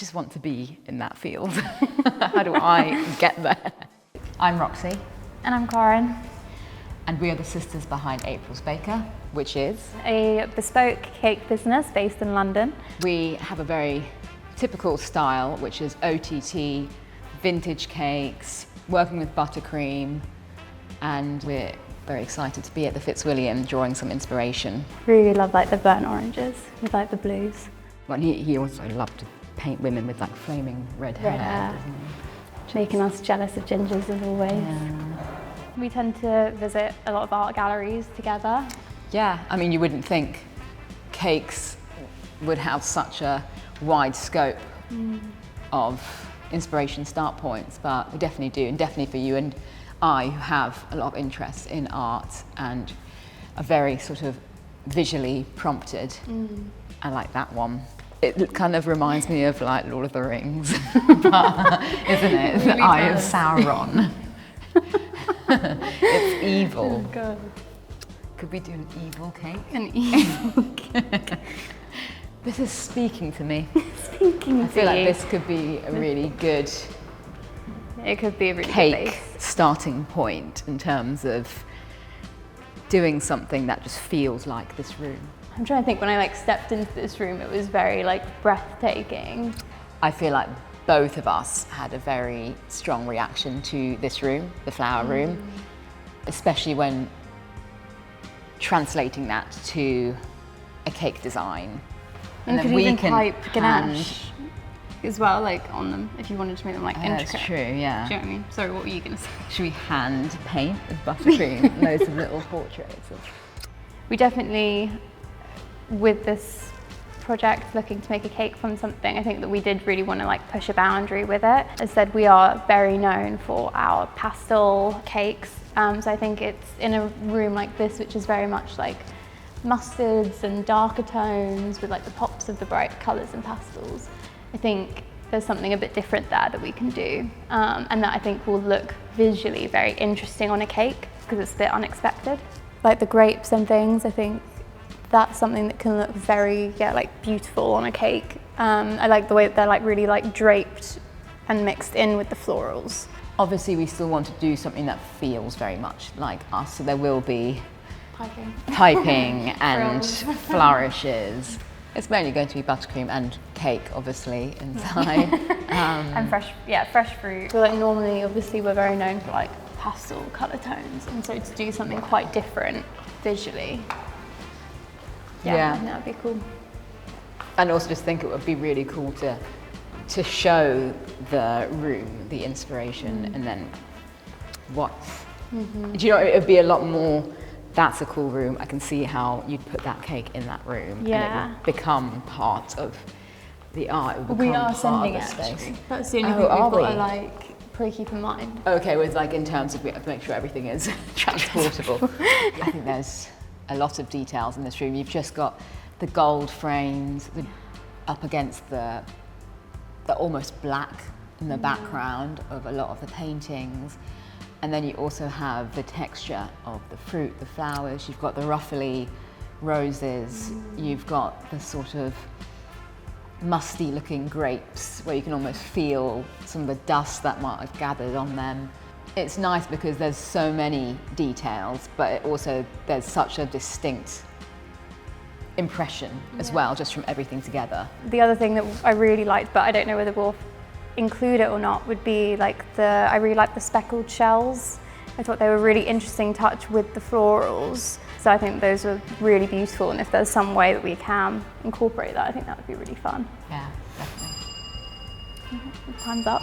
just want to be in that field. How do I get there? I'm Roxy. And I'm Corinne. And we are the sisters behind April's Baker, which is a bespoke cake business based in London. We have a very typical style, which is OTT, vintage cakes, working with buttercream, and we're very excited to be at the Fitzwilliam drawing some inspiration. Really love like the burnt oranges with like the blues. Well, he also loved to paint women with like flaming red hair, doesn't he? Making us jealous of gingers as always. Yeah. We tend to visit a lot of art galleries together. Yeah, I mean, you wouldn't think cakes would have such a wide scope of inspiration start points, but we definitely do, and definitely for you and I, who have a lot of interest in art and are very sort of visually prompted. I like that one. It kind of reminds me of like Lord of the Rings, but, isn't it? It's the Eye of Sauron. It's evil. Oh God. Could we do an evil cake? An evil cake. This is speaking to me. Speaking I to feel like you. this could be a really good It could be a really good cake base. starting point in terms of doing something that just feels like this room. I'm trying to think, when I like stepped into this room, it was very like breathtaking. I feel like both of us had a very strong reaction to this room, the flower room, especially when translating that to a cake design. And then we can type ganache as well, like on them, if you wanted to make them like intricate. That's true, yeah. Do you know what I mean? Sorry, what were you going to say? Should we hand paint with buttercream loads of little portraits of... We definitely, with this project, looking to make a cake from something, I think that we did really want to like push a boundary with it. As I said, we are very known for our pastel cakes, so I think it's in a room like this, which is very much like mustards and darker tones with like the pops of the bright colours and pastels. I think there's something a bit different there that we can do, and that I think will look visually very interesting on a cake because it's a bit unexpected. Like the grapes and things, I think that's something that can look very, like beautiful on a cake. I like the way that they're like really like draped and mixed in with the florals. Obviously, we still want to do something that feels very much like us, so there will be piping and flourishes. It's mainly going to be buttercream and cake, obviously, inside. And fresh fruit. So like normally, obviously, we're very known for like pastel colour tones, and so to do something quite different visually, I think that would be cool. And also just think it would be really cool to show the room, the inspiration, and then what, do you know, it would be a lot more, that's a cool room, I can see how you'd put that cake in that room, and it would become part of the art. It would We become are sending it part of the space. actually. That's the only thing we've got to like probably keep in mind. Okay, with like in terms of we have to make sure everything is transportable. I think there's a lot of details in this room. You've just got the gold frames up against the almost black in the background of a lot of the paintings. And then you also have the texture of the fruit, the flowers. You've got the ruffly roses. You've got the sort of musty looking grapes where you can almost feel some of the dust that might have gathered on them. It's nice because there's so many details, but there's such a distinct impression as well, just from everything together. The other thing that I really liked, but I don't know whether we'll include it or not, would be like I really liked the speckled shells. I thought they were a really interesting touch with the florals. So I think those were really beautiful, and if there's some way that we can incorporate that, I think that would be really fun. Yeah, definitely. Time's up.